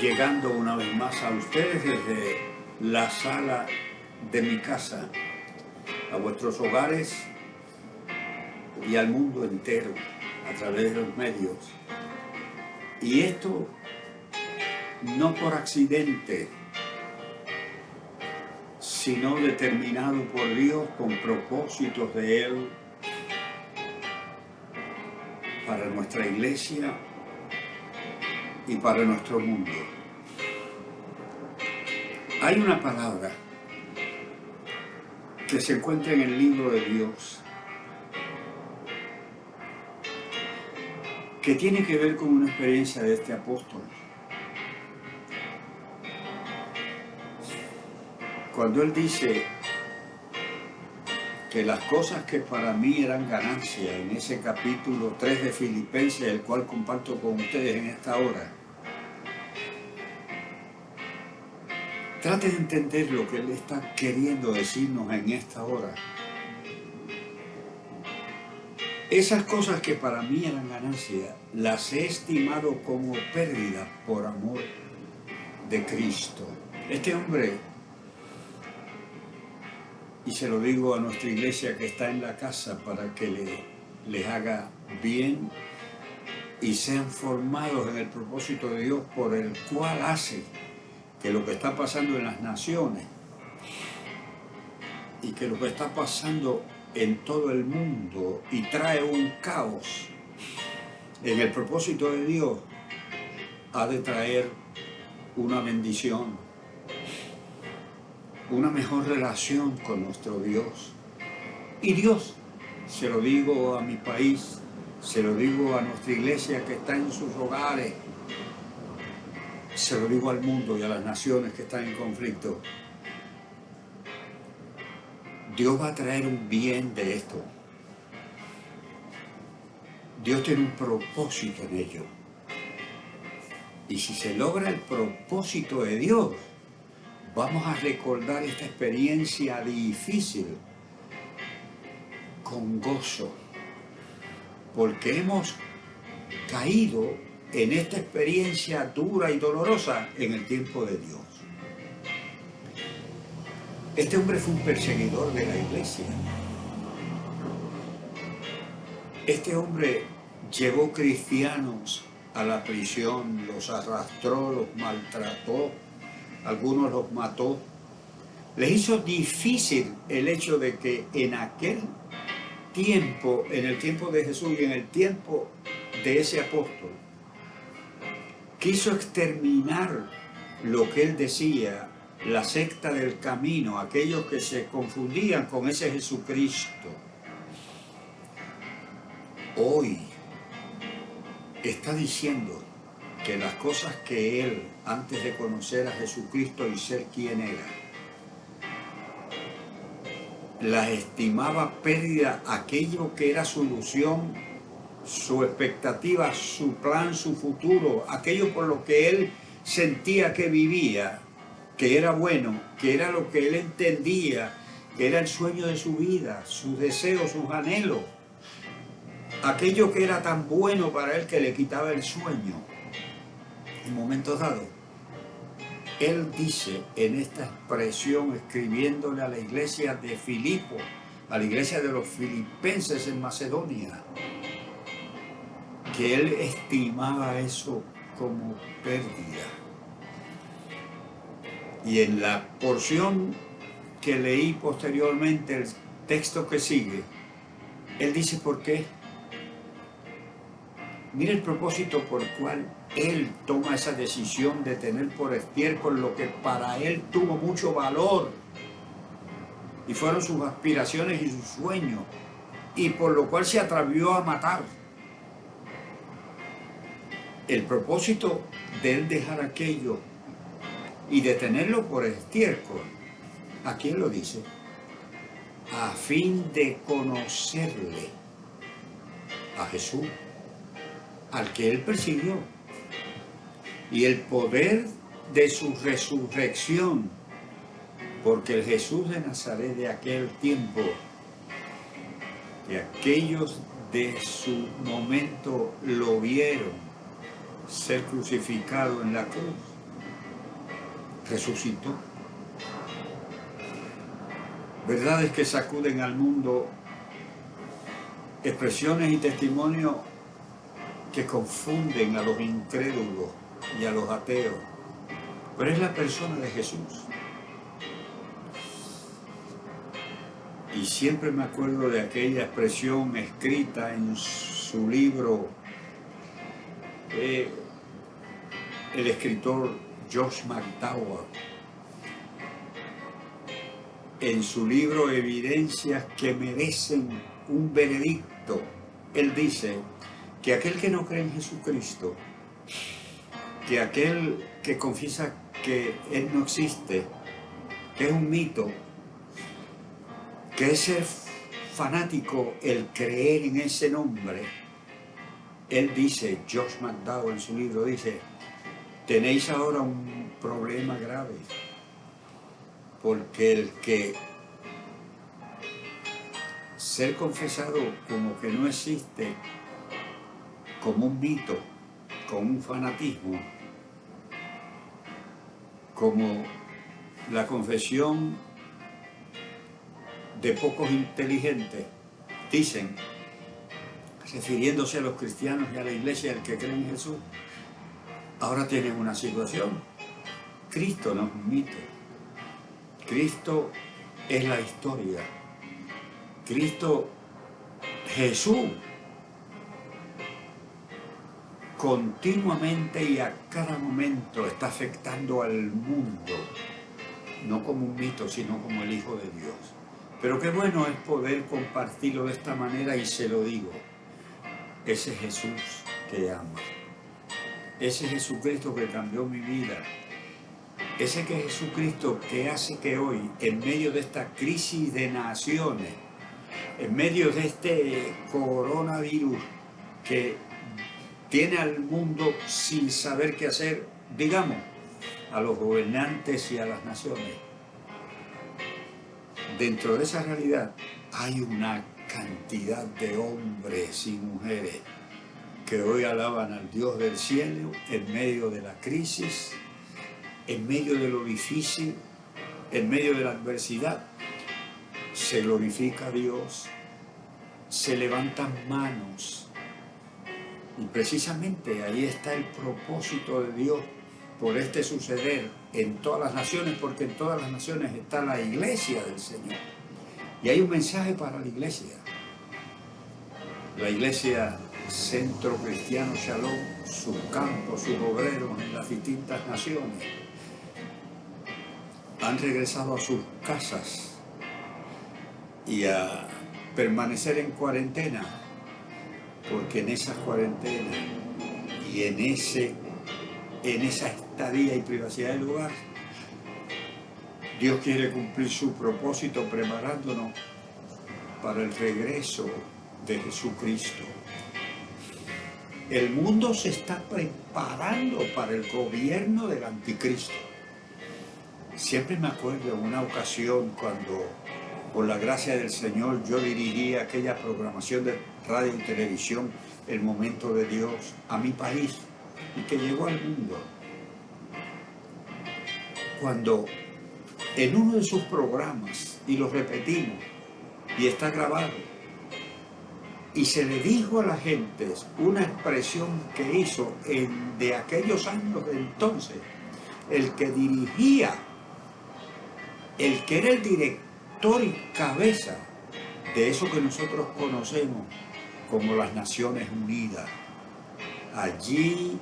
llegando una vez más a ustedes desde la sala de mi casa, a vuestros hogares y al mundo entero a través de los medios. Y esto no por accidente, sino determinado por Dios con propósitos de Él para nuestra iglesia y para nuestro mundo. Hay una palabra que se encuentra en el libro de Dios que tiene que ver con una experiencia de este apóstol. Cuando él dice que las cosas que para mí eran ganancia, en ese capítulo 3 de Filipenses, el cual comparto con ustedes en esta hora, trate de entender lo que él está queriendo decirnos en esta hora. Esas cosas que para mí eran ganancia, las he estimado como pérdida por amor de Cristo. Este hombre, y se lo digo a nuestra iglesia que está en la casa para que les haga bien y sean formados en el propósito de Dios por el cual hace que lo que está pasando en las naciones y que lo que está pasando en todo el mundo y trae un caos en el propósito de Dios, ha de traer una bendición, una mejor relación con nuestro Dios. Y Dios, se lo digo a mi país, se lo digo a nuestra iglesia que está en sus hogares, se lo digo al mundo y a las naciones que están en conflicto. Dios va a traer un bien de esto. Dios tiene un propósito en ello. Y si se logra el propósito de Dios, vamos a recordar esta experiencia difícil con gozo, porque hemos caído en esta experiencia dura y dolorosa en el tiempo de Dios. Este hombre fue un perseguidor de la iglesia. Este hombre llevó cristianos a la prisión, los arrastró, los maltrató, algunos los mató. Les hizo difícil el hecho de que en aquel tiempo, en el tiempo de Jesús y en el tiempo de ese apóstol, quiso exterminar lo que él decía, la secta del camino, aquellos que se confundían con ese Jesucristo. Hoy está diciendo que las cosas que él, antes de conocer a Jesucristo y ser quien era, las estimaba pérdida, aquello que era su ilusión, su expectativa, su plan, su futuro, aquello por lo que él sentía que vivía, que era bueno, que era lo que él entendía, que era el sueño de su vida, sus deseos, sus anhelos, aquello que era tan bueno para él que le quitaba el sueño. En momentos dados, él dice en esta expresión, escribiéndole a la iglesia de Filipo, a la iglesia de los filipenses en Macedonia, que él estimaba eso como pérdida. Y en la porción que leí posteriormente, el texto que sigue, él dice por qué. Mira el propósito por el cual él toma esa decisión de tener por estiércol lo que para él tuvo mucho valor y fueron sus aspiraciones y sus sueños, y por lo cual se atrevió a matar. El propósito de él dejar aquello y de tenerlo por estiércol, ¿a quién lo dice? A fin de conocerle, a Jesús, al que él persiguió, y el poder de su resurrección, porque el Jesús de Nazaret de aquel tiempo, que aquellos de su momento lo vieron ser crucificado en la cruz, resucitó. Verdades que sacuden al mundo, expresiones y testimonios que confunden a los incrédulos y a los ateos. Pero es la persona de Jesús. Y siempre me acuerdo de aquella expresión escrita en su libro, el escritor Josh McDowell, en su libro Evidencias que merecen un veredicto. Él dice que aquel que no cree en Jesucristo, que aquel que confiesa que Él no existe, que es un mito, que es ser fanático el creer en ese nombre, él dice, Josh McDowell en su libro dice, tenéis ahora un problema grave, porque el que ser confesado como que no existe, como un mito, como un fanatismo, como la confesión de pocos inteligentes, dicen, refiriéndose a los cristianos y a la iglesia, el que cree en Jesús, ahora tienen una situación. Cristo no es un mito. Cristo es la historia. Cristo, Jesús, continuamente y a cada momento está afectando al mundo, no como un mito, sino como el Hijo de Dios. Pero qué bueno es poder compartirlo de esta manera y se lo digo. Ese Jesús que ama, ese Jesucristo que cambió mi vida, ese que Jesucristo que hace que hoy, en medio de esta crisis de naciones, en medio de este coronavirus que tiene al mundo sin saber qué hacer, digamos, a los gobernantes y a las naciones, dentro de esa realidad hay una cantidad de hombres y mujeres que hoy alaban al Dios del cielo en medio de la crisis, en medio de lo difícil, en medio de la adversidad. Se glorifica a Dios, se levantan manos y precisamente ahí está el propósito de Dios por este suceder en todas las naciones, porque en todas las naciones está la iglesia del Señor. Y hay un mensaje para la iglesia. La iglesia Centro Cristiano Shalom, sus campos, sus obreros en las distintas naciones, han regresado a sus casas y a permanecer en cuarentena, porque en esas cuarentenas y en esa estadía y privacidad del lugar, Dios quiere cumplir su propósito preparándonos para el regreso de Jesucristo. El mundo se está preparando para el gobierno del anticristo. Siempre me acuerdo en una ocasión cuando, por la gracia del Señor, yo dirigía aquella programación de radio y televisión, El Momento de Dios, a mi país, y que llegó al mundo. Cuando en uno de sus programas, y lo repetimos, y está grabado, y se le dijo a la gente una expresión que hizo de aquellos años de entonces, el que dirigía, el que era el director y cabeza de eso que nosotros conocemos como las Naciones Unidas, allí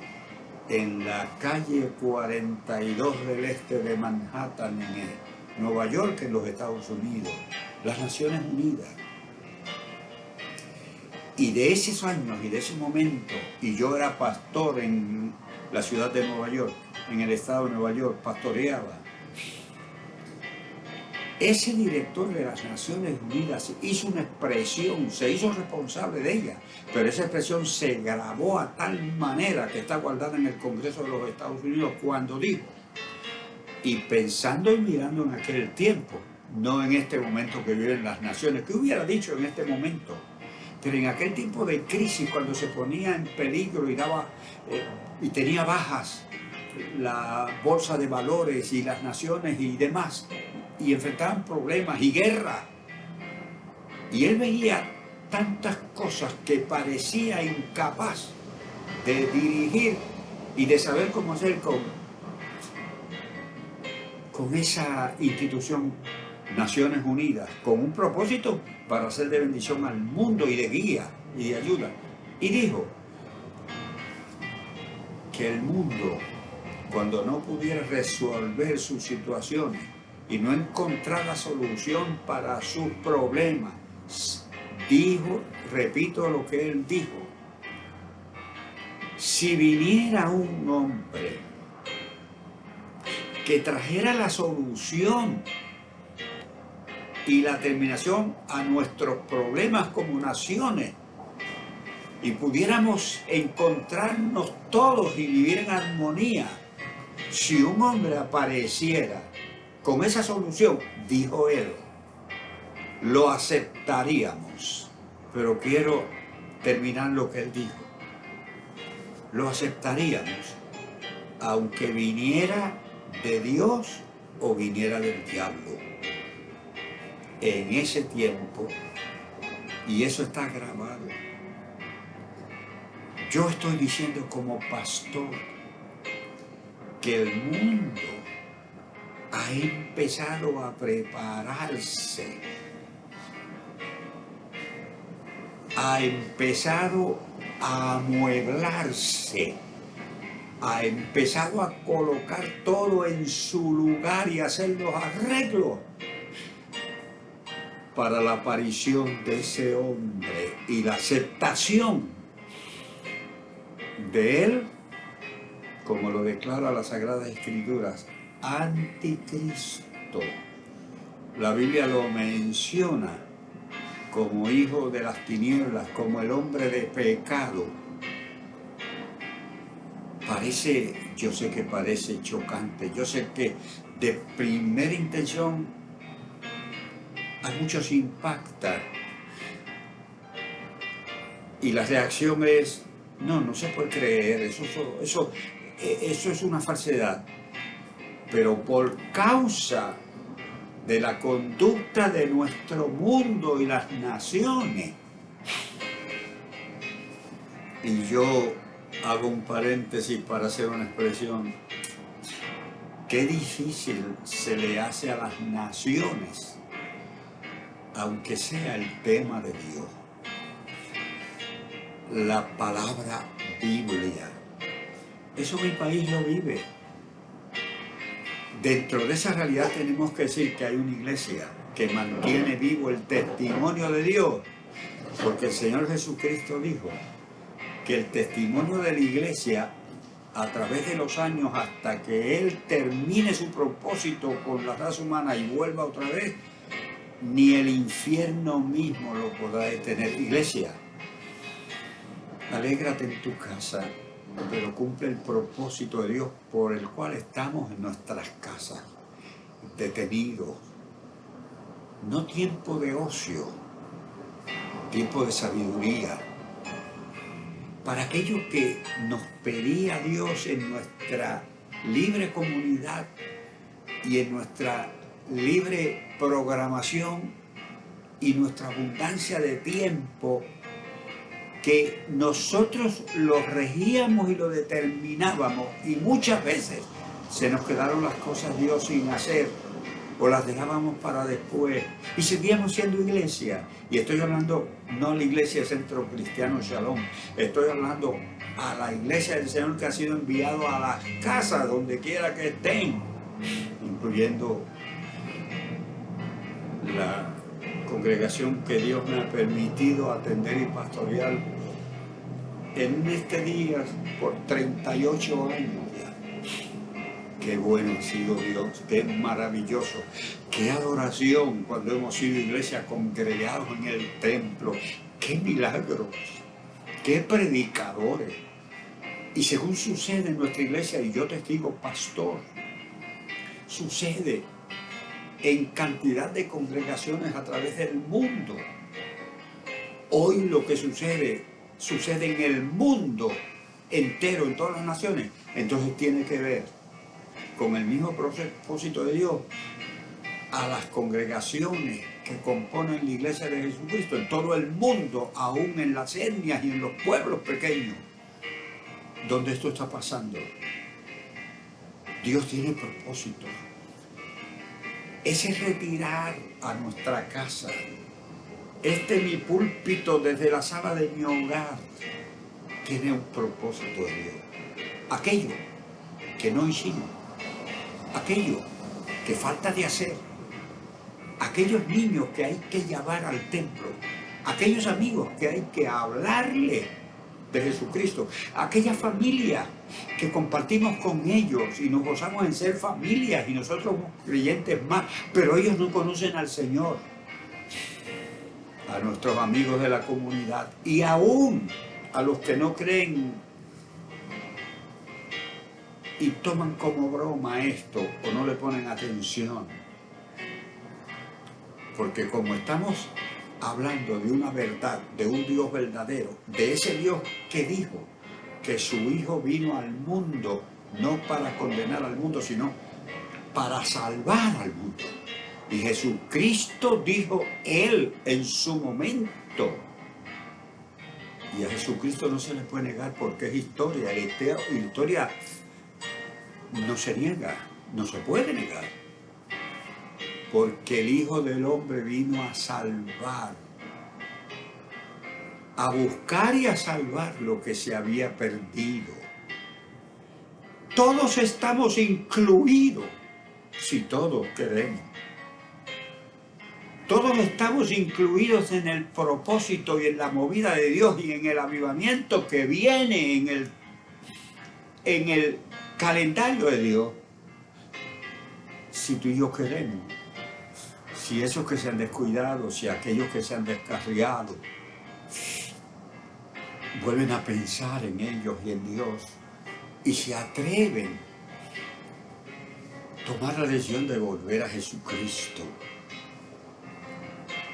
en la calle 42 del este de Manhattan, en Nueva York, en los Estados Unidos, las Naciones Unidas. Y de esos años y de ese momento, y yo era pastor en la ciudad de Nueva York, en el estado de Nueva York, pastoreaba. Ese director de las Naciones Unidas hizo una expresión, se hizo responsable de ella, pero esa expresión se grabó a tal manera que está guardada en el Congreso de los Estados Unidos cuando dijo, y pensando y mirando en aquel tiempo, no en este momento que viven las naciones, ¿qué hubiera dicho en este momento? Pero en aquel tiempo de crisis, cuando se ponía en peligro y tenía bajas la bolsa de valores y las naciones y demás, y enfrentaban problemas y guerra. Y él veía tantas cosas que parecía incapaz de dirigir y de saber cómo hacer con esa institución, Naciones Unidas, con un propósito para hacer de bendición al mundo y de guía y de ayuda. Y dijo que el mundo, cuando no pudiera resolver sus situaciones y no encontrar la solución para sus problemas, dijo, repito lo que él dijo, si viniera un hombre que trajera la solución y la terminación a nuestros problemas como naciones y pudiéramos encontrarnos todos y vivir en armonía, si un hombre apareciera con esa solución, dijo él, lo aceptaríamos. Pero quiero terminar lo que él dijo. Lo aceptaríamos, aunque viniera de Dios o viniera del diablo. En ese tiempo, y eso está grabado, yo estoy diciendo como pastor que el mundo ha empezado a prepararse, ha empezado a amueblarse, ha empezado a colocar todo en su lugar y hacer los arreglos para la aparición de ese hombre y la aceptación de él, como lo declara las Sagradas Escrituras, anticristo. La Biblia lo menciona como hijo de las tinieblas, como el hombre de pecado. Parece, yo sé que parece chocante, yo sé que de primera intención a muchos impacta y la reacción es, no se puede creer, eso es una falsedad. Pero por causa de la conducta de nuestro mundo y las naciones, y yo hago un paréntesis para hacer una expresión, qué difícil se le hace a las naciones, aunque sea el tema de Dios, la palabra Biblia. Eso mi país lo vive. Dentro de esa realidad tenemos que decir que hay una iglesia que mantiene vivo el testimonio de Dios, porque el Señor Jesucristo dijo que el testimonio de la iglesia a través de los años hasta que Él termine su propósito con la raza humana y vuelva otra vez, ni el infierno mismo lo podrá detener. Iglesia, alégrate en tu casa, pero cumple el propósito de Dios por el cual estamos en nuestras casas, detenidos. No tiempo de ocio, tiempo de sabiduría. Para aquello que nos pedía Dios en nuestra libre comunidad y en nuestra libre programación y nuestra abundancia de tiempo, que nosotros lo regíamos y lo determinábamos, y muchas veces se nos quedaron las cosas Dios sin hacer o las dejábamos para después y seguíamos siendo iglesia. Y estoy hablando no a la iglesia Centro Cristiano Shalom, estoy hablando a la iglesia del Señor que ha sido enviado a las casas donde quiera que estén, incluyendo la congregación que Dios me ha permitido atender y pastorear en este día por 38 años ya. Qué bueno ha sido Dios, qué maravilloso, qué adoración cuando hemos sido iglesia congregados en el templo, qué milagros, qué predicadores. Y según sucede en nuestra iglesia, y yo testigo pastor, sucede en cantidad de congregaciones a través del mundo. Hoy lo que sucede en el mundo entero en todas las naciones, entonces tiene que ver con el mismo propósito de Dios a las congregaciones que componen la iglesia de Jesucristo en todo el mundo, aún en las etnias y en los pueblos pequeños donde esto está pasando. Dios tiene propósito. Ese retirar a nuestra casa, mi púlpito desde la sala de mi hogar, tiene un propósito de Dios. Aquello que no hicimos, aquello que falta de hacer, aquellos niños que hay que llevar al templo, aquellos amigos que hay que hablarle de Jesucristo, aquella familia que compartimos con ellos y nos gozamos en ser familias y nosotros somos creyentes más, pero ellos no conocen al Señor, a nuestros amigos de la comunidad y aún a los que no creen y toman como broma esto o no le ponen atención. Porque como estamos hablando de una verdad, de un Dios verdadero, de ese Dios que dijo que su Hijo vino al mundo, no para condenar al mundo, sino para salvar al mundo. Y Jesucristo dijo Él en su momento. Y a Jesucristo no se le puede negar porque es historia. La historia no se niega, no se puede negar. Porque el Hijo del Hombre vino a salvar, a buscar y a salvar lo que se había perdido. Todos estamos incluidos, si todos queremos. Todos estamos incluidos en el propósito y en la movida de Dios y en el avivamiento que viene en el calendario de Dios. Si tú y yo queremos. Si esos que se han descuidado, si aquellos que se han descarriado, vuelven a pensar en ellos y en Dios y se atreven a tomar la decisión de volver a Jesucristo.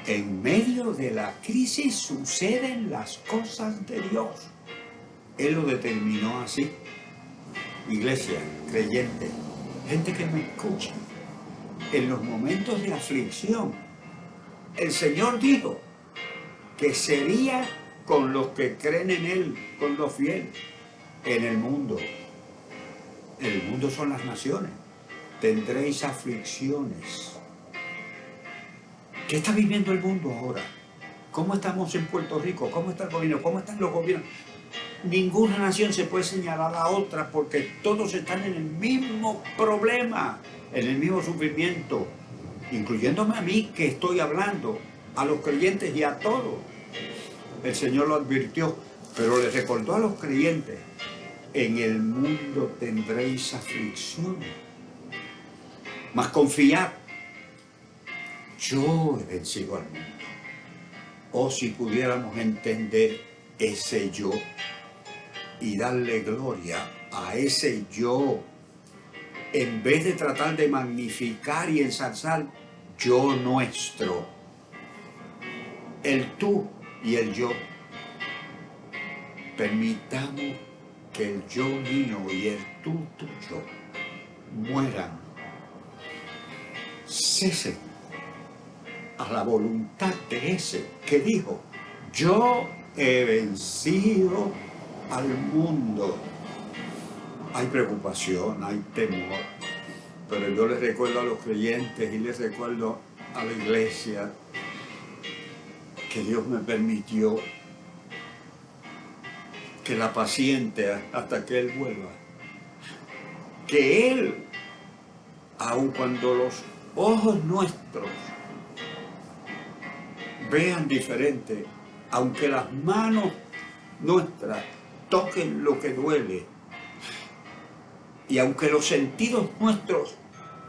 En medio de la crisis suceden las cosas de Dios. Él lo determinó así. Iglesia, creyente, gente que me escucha. En los momentos de aflicción, el Señor dijo que sería con los que creen en Él, con los fieles, en el mundo. El mundo son las naciones. Tendréis aflicciones. ¿Qué está viviendo el mundo ahora? ¿Cómo estamos en Puerto Rico? ¿Cómo está el gobierno? ¿Cómo están los gobiernos? Ninguna nación se puede señalar a otra porque todos están en el mismo problema, en el mismo sufrimiento, incluyéndome a mí que estoy hablando, a los creyentes y a todos. El Señor lo advirtió, pero le recordó a los creyentes, en el mundo tendréis aflicciones, mas confiad, yo he vencido al mundo. O si pudiéramos entender ese yo y darle gloria a ese yo, en vez de tratar de magnificar y ensalzar yo nuestro, el tú y el yo. Permitamos que el yo mío y el tú tuyo mueran, cesen a la voluntad de ese que dijo, yo he vencido al mundo. Hay preocupación, hay temor, pero yo les recuerdo a los creyentes y les recuerdo a la iglesia que Dios me permitió que la paciente hasta que Él vuelva, que Él, aun cuando los ojos nuestros vean diferente, aunque las manos nuestras toquen lo que duele, y aunque los sentidos nuestros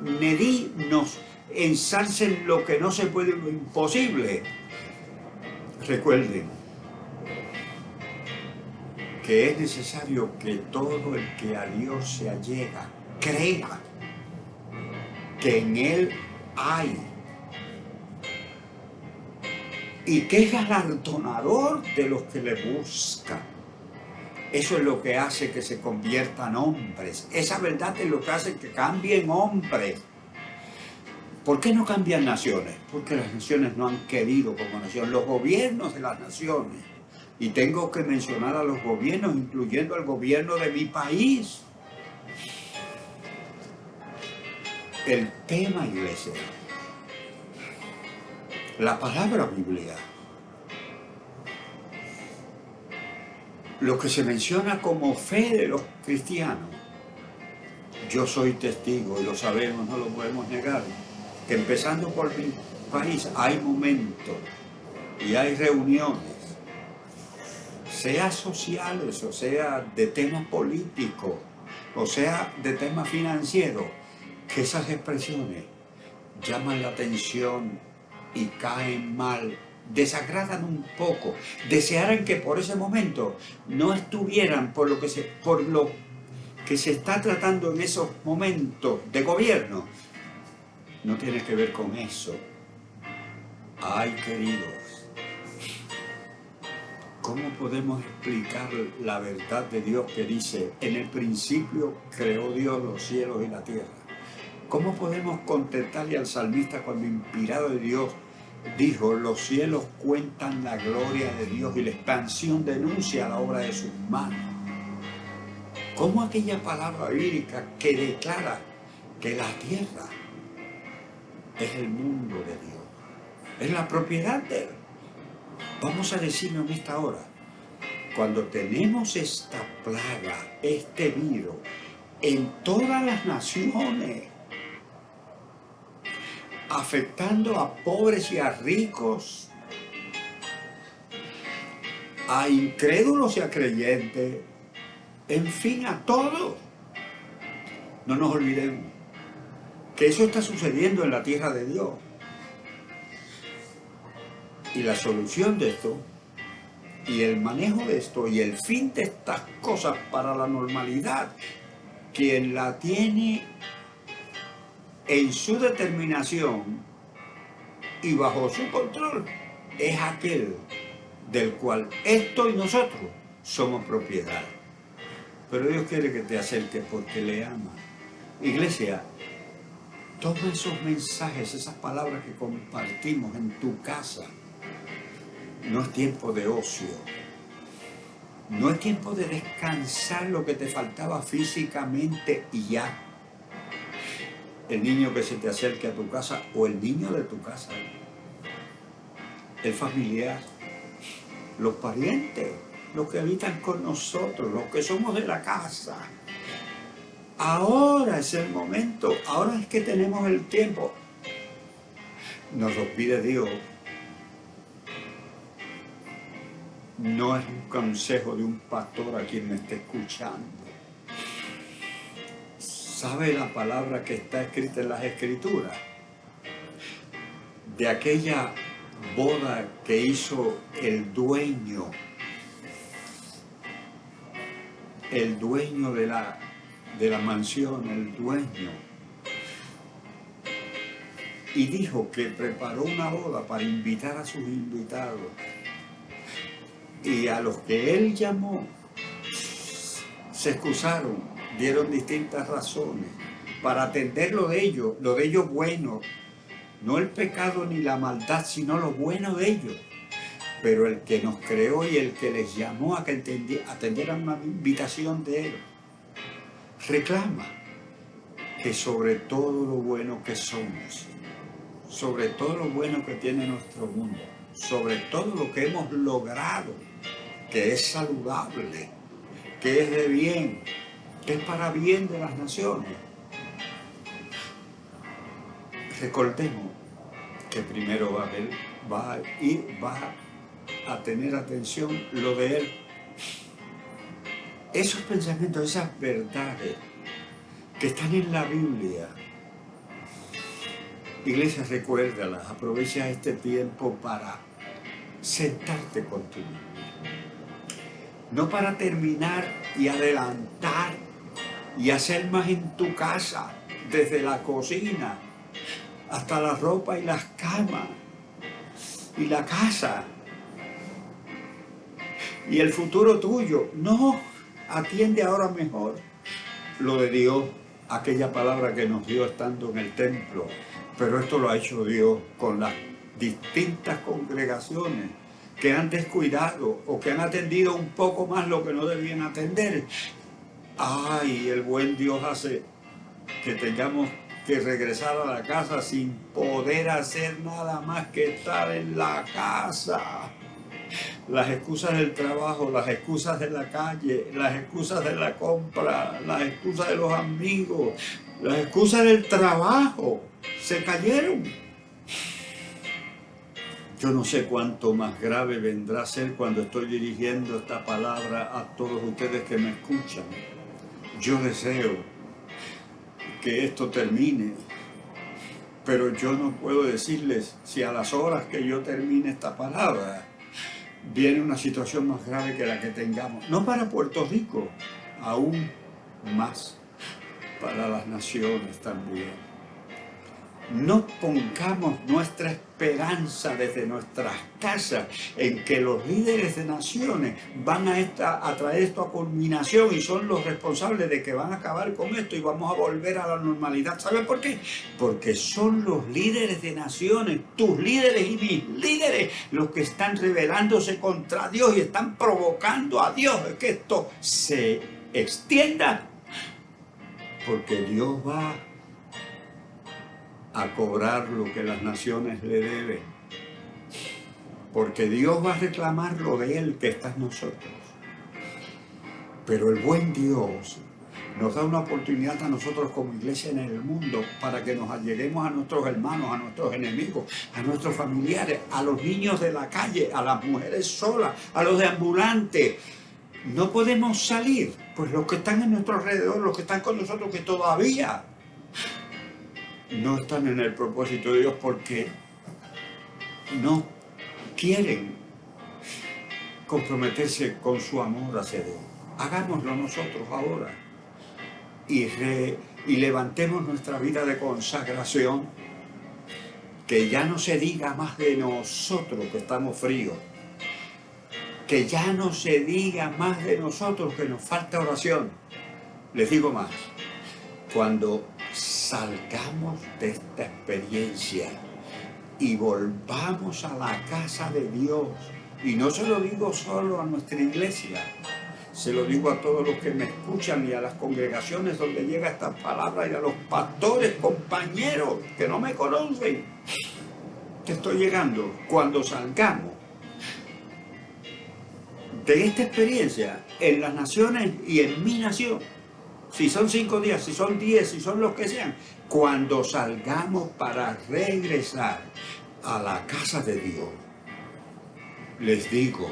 nos ensalcen lo que no se puede, lo imposible, recuerden que es necesario que todo el que a Dios se allega crea que en Él hay y que es galardonador de los que le buscan. Eso es lo que hace que se conviertan hombres. Esa verdad es lo que hace que cambien hombres. ¿Por qué no cambian naciones? Porque las naciones no han querido como nación. Los gobiernos de las naciones. Y tengo que mencionar a los gobiernos, incluyendo al gobierno de mi país. El tema, iglesia, la palabra Biblia, lo que se menciona como fe de los cristianos. Yo soy testigo y lo sabemos, no lo podemos negar, que empezando por mi país hay momentos y hay reuniones, sea sociales, o sea de temas políticos, o sea de temas financieros, que esas expresiones llaman la atención y caen mal, desagradan un poco, desearan que por ese momento no estuvieran por lo que se está tratando en esos momentos de gobierno. No tiene que ver con eso. Ay, queridos, ¿cómo podemos explicar la verdad de Dios que dice, en el principio creó Dios los cielos y la tierra? ¿Cómo podemos contestarle al salmista cuando inspirado de Dios dijo, los cielos cuentan la gloria de Dios y la expansión denuncia la obra de sus manos? ¿Cómo aquella palabra bíblica que declara que la tierra es el mundo de Dios, es la propiedad de Él? Vamos a decirlo en esta hora, cuando tenemos esta plaga, este virus, en todas las naciones, afectando a pobres y a ricos, a incrédulos y a creyentes, en fin, a todos. No nos olvidemos que eso está sucediendo en la tierra de Dios. Y la solución de esto, y el manejo de esto, y el fin de estas cosas para la normalidad, quien la tiene en su determinación y bajo su control, es aquel del cual esto y nosotros somos propiedad. Pero Dios quiere que te acerques porque le ama. Iglesia, toma esos mensajes, esas palabras que compartimos en tu casa. No es tiempo de ocio. No es tiempo de descansar lo que te faltaba físicamente y ya. El niño que se te acerque a tu casa o el niño de tu casa, el familiar, los parientes, los que habitan con nosotros, los que somos de la casa. Ahora es el momento, ahora es que tenemos el tiempo. Nos lo pide Dios. No es un consejo de un pastor a quien me esté escuchando. ¿Sabe la palabra que está escrita en las Escrituras? De aquella boda que hizo el dueño de la mansión, el dueño, y dijo que preparó una boda para invitar a sus invitados, y a los que él llamó se excusaron, dieron distintas razones para atender lo de ellos bueno, no el pecado ni la maldad, sino lo bueno de ellos. Pero el que nos creó y el que les llamó a que atendieran una invitación de Él, reclama que sobre todo lo bueno que somos, sobre todo lo bueno que tiene nuestro mundo, sobre todo lo que hemos logrado, que es saludable, que es de bien, que es para bien de las naciones. Recordemos que primero va a tener atención lo de Él. Esos pensamientos, esas verdades que están en la Biblia, iglesia, recuérdalas, aprovecha este tiempo para sentarte con tu Biblia. No para terminar y adelantar y hacer más en tu casa, desde la cocina hasta la ropa y las camas y la casa y el futuro tuyo. No, atiende ahora mejor lo de Dios, aquella palabra que nos dio estando en el templo. Pero esto lo ha hecho Dios con las distintas congregaciones que han descuidado o que han atendido un poco más lo que no debían atender. Ay, el buen Dios hace que tengamos que regresar a la casa sin poder hacer nada más que estar en la casa. Las excusas del trabajo, las excusas de la calle, las excusas de la compra, las excusas de los amigos, las excusas del trabajo, se cayeron. Yo no sé cuánto más grave vendrá a ser cuando estoy dirigiendo esta palabra a todos ustedes que me escuchan. Yo deseo que esto termine, pero yo no puedo decirles si a las horas que yo termine esta palabra viene una situación más grave que la que tengamos. No para Puerto Rico, aún más para las naciones también. No pongamos nuestra esperanza desde nuestras casas en que los líderes de naciones van a traer esto a culminación y son los responsables de que van a acabar con esto y vamos a volver a la normalidad. ¿Saben por qué? Porque son los líderes de naciones, tus líderes y mis líderes, los que están rebelándose contra Dios y están provocando a Dios que esto se extienda, porque Dios va a cobrar lo que las naciones le deben, porque Dios va a reclamar lo de Él que está en nosotros. Pero el buen Dios nos da una oportunidad a nosotros como iglesia en el mundo para que nos alleguemos a nuestros hermanos, a nuestros enemigos, a nuestros familiares, a los niños de la calle, a las mujeres solas, a los deambulantes. No podemos salir, pues los que están en nuestro alrededor, los que están con nosotros, que todavía no están en el propósito de Dios porque no quieren comprometerse con su amor hacia Dios. Hagámoslo nosotros ahora y levantemos nuestra vida de consagración, que ya no se diga más de nosotros que estamos fríos, que ya no se diga más de nosotros que nos falta oración. Les digo más, cuando salgamos de esta experiencia y volvamos a la casa de Dios, y no se lo digo solo a nuestra iglesia, se lo digo a todos los que me escuchan y a las congregaciones donde llega esta palabra y a los pastores, compañeros que no me conocen, que estoy llegando. Cuando salgamos de esta experiencia en las naciones y en mi nación, si son 5 días, si son 10, si son los que sean, cuando salgamos para regresar a la casa de Dios, les digo,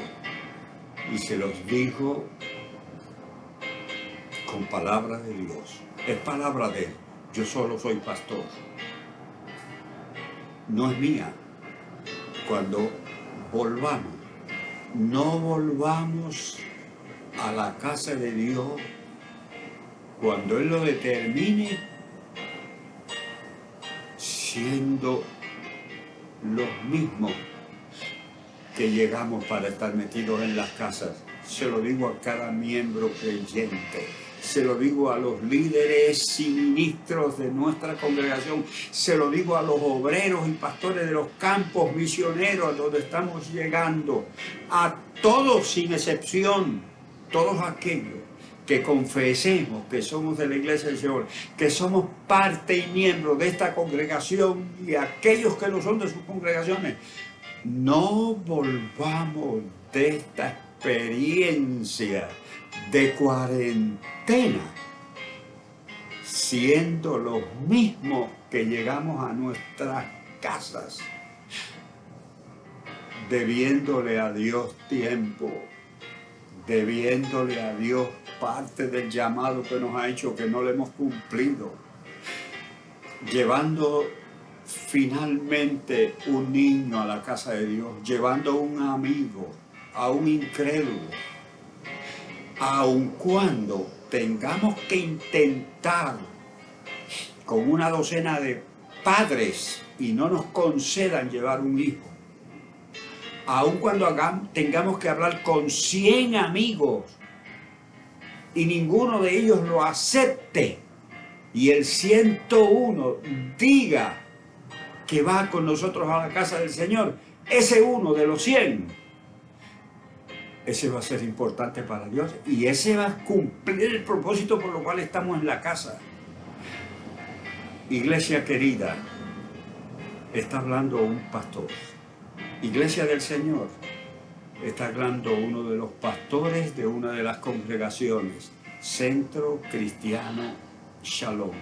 y se los digo con palabra de Dios, es palabra de Él, yo solo soy pastor, no es mía. Cuando volvamos, no volvamos a la casa de Dios cuando Él lo determine, siendo los mismos que llegamos para estar metidos en las casas. Se lo digo a cada miembro creyente, se lo digo a los líderes y ministros de nuestra congregación, se lo digo a los obreros y pastores de los campos misioneros donde estamos llegando, a todos sin excepción, todos aquellos que confesemos que somos de la Iglesia del Señor, que somos parte y miembro de esta congregación, y aquellos que no son de sus congregaciones, no volvamos de esta experiencia de cuarentena siendo los mismos que llegamos a nuestras casas, debiéndole a Dios tiempo, debiéndole a Dios parte del llamado que nos ha hecho, que no le hemos cumplido, llevando finalmente un niño a la casa de Dios, llevando a un amigo, a un incrédulo, aun cuando tengamos que intentar con una docena de padres y no nos concedan llevar un hijo, aun cuando tengamos que hablar con 100 amigos y ninguno de ellos lo acepte, y el 101 diga que va con nosotros a la casa del Señor, ese uno de los 100, ese va a ser importante para Dios, y ese va a cumplir el propósito por lo cual estamos en la casa. Iglesia querida, está hablando un pastor. Iglesia del Señor, está hablando uno de los pastores de una de las congregaciones, Centro Cristiano Shalom.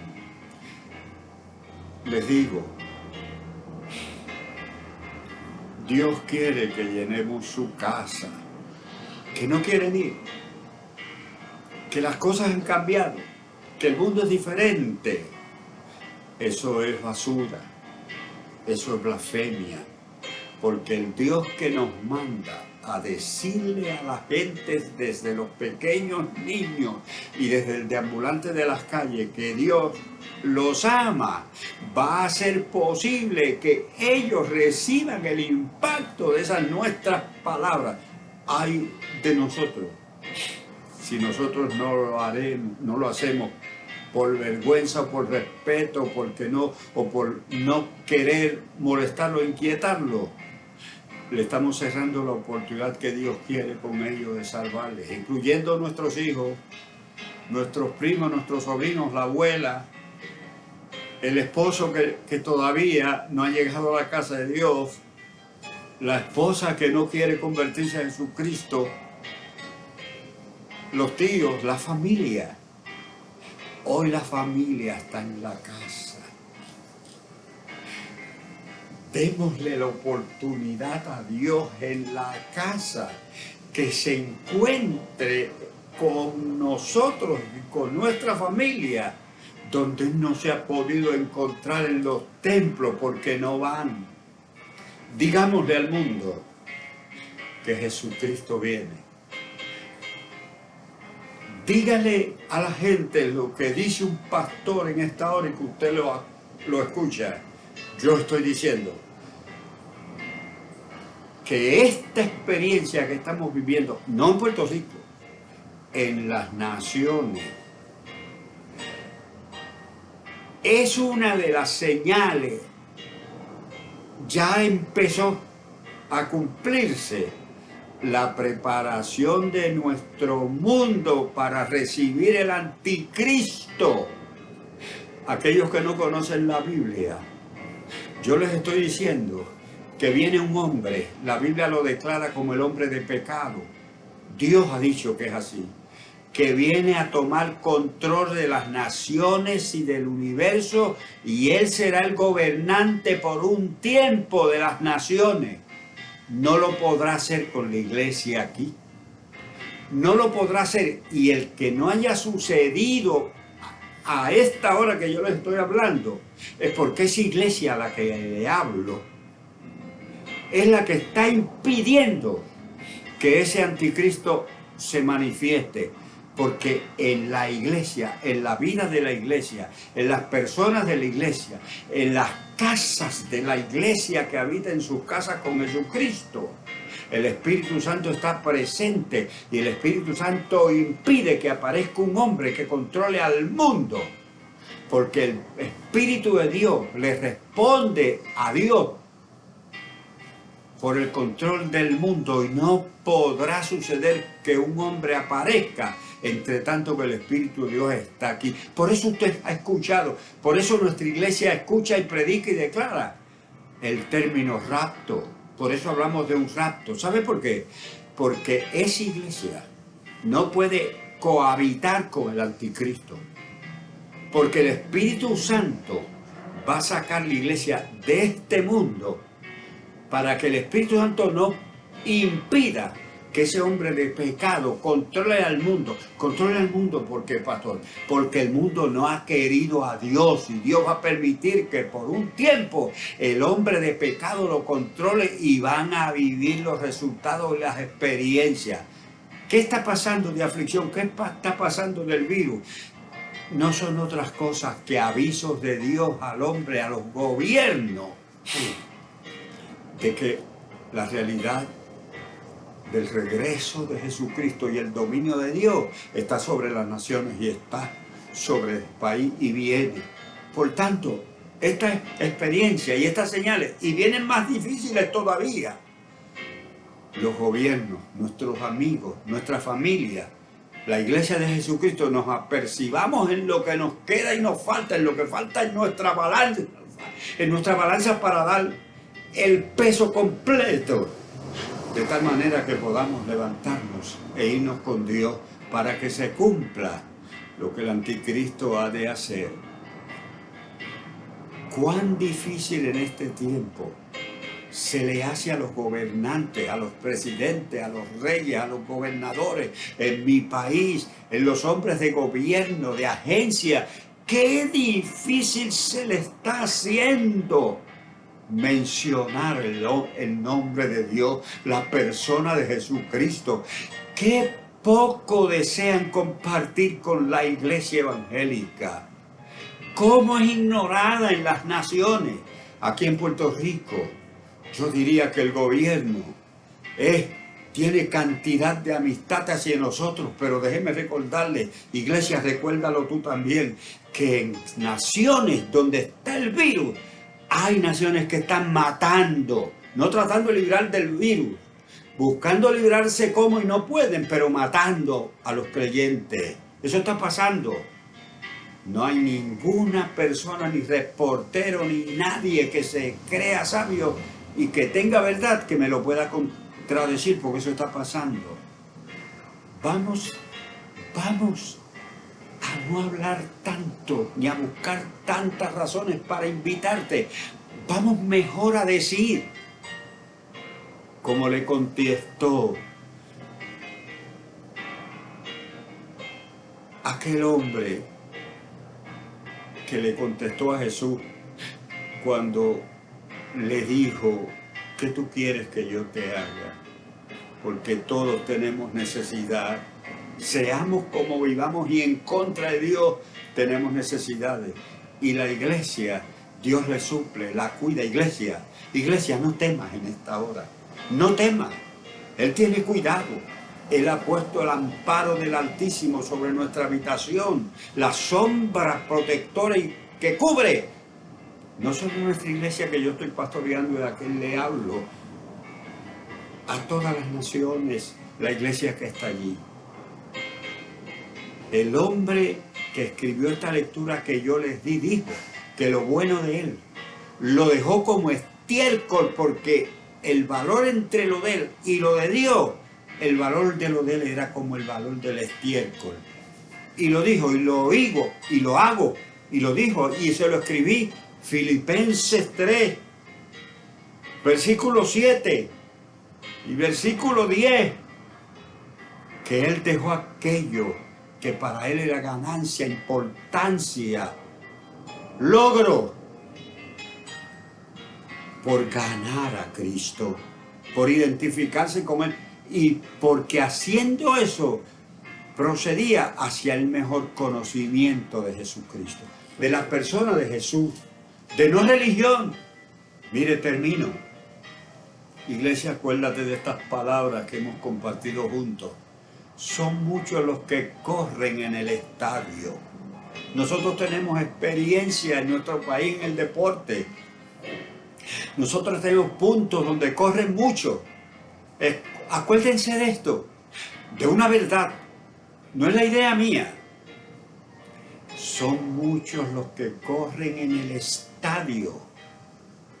Les digo, Dios quiere que llenemos su casa, que no quieren ir, que las cosas han cambiado, que el mundo es diferente. Eso es basura, eso es blasfemia, porque el Dios que nos manda a decirle a la gente desde los pequeños niños y desde el deambulante de las calles que Dios los ama, va a hacer posible que ellos reciban el impacto de esas nuestras palabras. Ay de nosotros, si nosotros no lo hacemos por vergüenza o por respeto, o por no querer molestarlo, inquietarlo. Le estamos cerrando la oportunidad que Dios quiere con ellos de salvarles, incluyendo nuestros hijos, nuestros primos, nuestros sobrinos, la abuela, el esposo que todavía no ha llegado a la casa de Dios, la esposa que no quiere convertirse en Jesucristo, los tíos, la familia. Hoy la familia está en la casa. Démosle la oportunidad a Dios en la casa, que se encuentre con nosotros y con nuestra familia, donde no se ha podido encontrar en los templos porque no van. Digámosle al mundo que Jesucristo viene. Dígale a la gente lo que dice un pastor en esta hora y que usted lo escucha. Yo estoy diciendo que esta experiencia que estamos viviendo, no en Puerto Rico, en las naciones, es una de las señales. Ya empezó a cumplirse la preparación de nuestro mundo para recibir el anticristo. Aquellos que no conocen la Biblia, yo les estoy diciendo que viene un hombre, la Biblia lo declara como el hombre de pecado. Dios ha dicho que es así, que viene a tomar control de las naciones y del universo, y él será el gobernante por un tiempo de las naciones. No lo podrá hacer con la iglesia aquí. No lo podrá hacer. Y el que no haya sucedido a esta hora que yo les estoy hablando, es porque esa iglesia a la que le hablo es la que está impidiendo que ese anticristo se manifieste. Porque en la iglesia, en la vida de la iglesia, en las personas de la iglesia, en las casas de la iglesia que habita en sus casas con Jesucristo, el Espíritu Santo está presente, y el Espíritu Santo impide que aparezca un hombre que controle al mundo, porque el Espíritu de Dios le responde a Dios por el control del mundo, y no podrá suceder que un hombre aparezca entre tanto que el Espíritu de Dios está aquí. Por eso usted ha escuchado, por eso nuestra iglesia escucha y predica y declara el término rapto. Por eso hablamos de un rapto. ¿Sabe por qué? Porque esa iglesia no puede cohabitar con el anticristo, porque el Espíritu Santo va a sacar la iglesia de este mundo para que el Espíritu Santo no impida que ese hombre de pecado controle al mundo. Controle al mundo, ¿por qué, pastor? Porque el mundo no ha querido a Dios, y Dios va a permitir que por un tiempo el hombre de pecado lo controle, y van a vivir los resultados de las experiencias. ¿Qué está pasando de aflicción? ¿Qué está pasando del virus? No son otras cosas que avisos de Dios al hombre, a los gobiernos, de que la realidad del regreso de Jesucristo y el dominio de Dios está sobre las naciones y está sobre el país y viene. Por tanto, esta experiencia y estas señales, y vienen más difíciles todavía, los gobiernos, nuestros amigos, nuestra familia, la iglesia de Jesucristo, nos apercibamos en lo que nos queda y nos falta, en lo que falta en nuestra balanza para dar el peso completo, de tal manera que podamos levantarnos e irnos con Dios para que se cumpla lo que el anticristo ha de hacer. Cuán difícil en este tiempo se le hace a los gobernantes, a los presidentes, a los reyes, a los gobernadores, en mi país, en los hombres de gobierno, de agencia. Qué difícil se le está haciendo mencionar el nombre de Dios, la persona de Jesucristo. Qué poco desean compartir con la iglesia evangélica. Cómo es ignorada en las naciones. Aquí en Puerto Rico, yo diría que el gobierno tiene cantidad de amistad hacia nosotros, pero déjeme recordarle, iglesia, recuérdalo tú también, que en naciones donde está el virus, hay naciones que están matando, no tratando de librar del virus, buscando librarse como y no pueden, pero matando a los creyentes. Eso está pasando. No hay ninguna persona, ni reportero, ni nadie que se crea sabio y que tenga verdad que me lo pueda contradecir, porque eso está pasando. Vamos a no hablar tanto, ni a buscar tantas razones para invitarte. Vamos mejor a decir, como le contestó aquel hombre que le contestó a Jesús cuando le dijo, ¿qué tú quieres que yo te haga? Porque todos tenemos necesidad. Seamos como vivamos y en contra de Dios tenemos necesidades. Y la iglesia, Dios le suple, la cuida. Iglesia, no temas en esta hora. No temas. Él tiene cuidado. Él ha puesto el amparo del Altísimo sobre nuestra habitación, la sombra protectora y que cubre. No solo nuestra iglesia que yo estoy pastoreando y de la que le hablo, a todas las naciones, la iglesia que está allí. El hombre que escribió esta lectura que yo les di, dijo que lo bueno de él lo dejó como estiércol, porque el valor entre lo de él y lo de Dios, el valor de lo de él era como el valor del estiércol. Y lo dijo, y lo oigo, y lo hago, y lo dijo, y se lo escribí. Filipenses 3, versículo 7 y versículo 10, que él dejó aquello que para él era ganancia, importancia, logro, por ganar a Cristo, por identificarse con él, y porque haciendo eso procedía hacia el mejor conocimiento de Jesucristo, de la persona de Jesús, de no religión. Mire, termino. Iglesia, acuérdate de estas palabras que hemos compartido juntos. Son muchos los que corren en el estadio. Nosotros tenemos experiencia en nuestro país en el deporte. Nosotros tenemos puntos donde corren mucho. Acuérdense de esto, de una verdad. No es la idea mía. Son muchos los que corren en el estadio.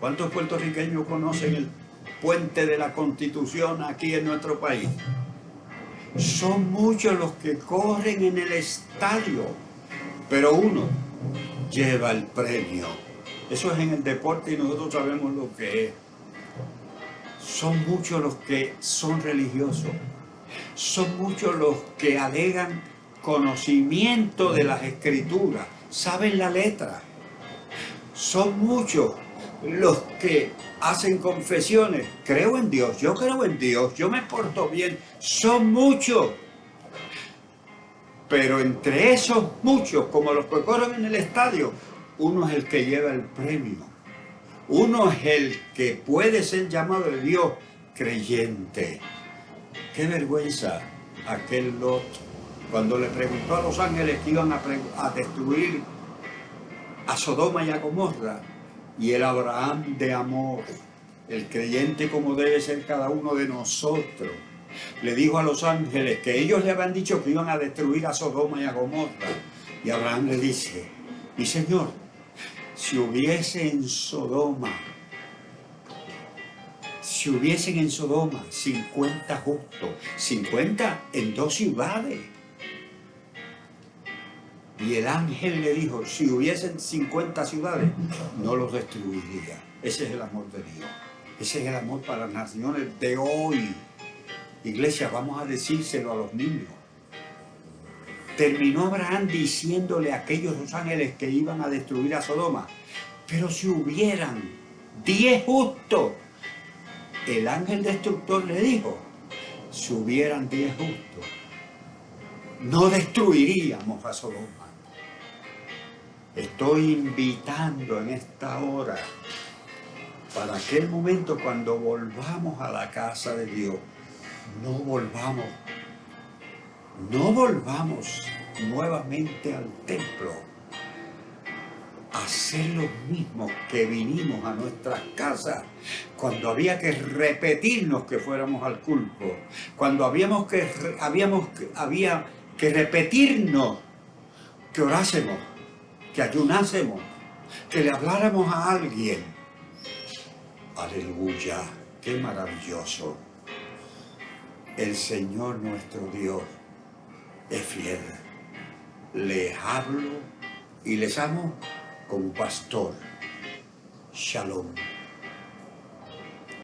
¿Cuántos puertorriqueños conocen el puente de la Constitución aquí en nuestro país? Son muchos los que corren en el estadio, pero uno lleva el premio. Eso es en el deporte y nosotros sabemos lo que es. Son muchos los que son religiosos. Son muchos los que alegan conocimiento de las Escrituras, saben la letra. Son muchos los que hacen confesiones, creo en Dios, yo creo en Dios, yo me porto bien. Son muchos, pero entre esos muchos, como los que corren en el estadio, uno es el que lleva el premio, uno es el que puede ser llamado de Dios creyente. qué vergüenza aquel Lot cuando le preguntó a los ángeles que iban a destruir a Sodoma y a Gomorra, y el Abraham de amor, el creyente como debe ser cada uno de nosotros, le dijo a los ángeles que ellos le habían dicho que iban a destruir a Sodoma y a Gomorra, y Abraham le dice: mi Señor, si hubiesen en Sodoma 50 justos, 50 en 2 ciudades. Y el ángel le dijo: si hubiesen 50 ciudades, no los destruiría. Ese es el amor de Dios. Ese es el amor para las naciones de hoy. Iglesia, vamos a decírselo a los niños. Terminó Abraham diciéndole a aquellos dos ángeles que iban a destruir a Sodoma: pero si hubieran 10 justos, el ángel destructor le dijo: si hubieran 10 justos, no destruiríamos a Sodoma. Estoy invitando en esta hora, para aquel momento cuando volvamos a la casa de Dios, no volvamos nuevamente al templo a hacer lo mismo que vinimos a nuestras casas cuando había que repetirnos que fuéramos al culto, cuando había que repetirnos que orásemos, que ayunásemos, que le habláramos a alguien. Aleluya, qué maravilloso. El Señor nuestro Dios es fiel. Les hablo y les amo como pastor. Shalom.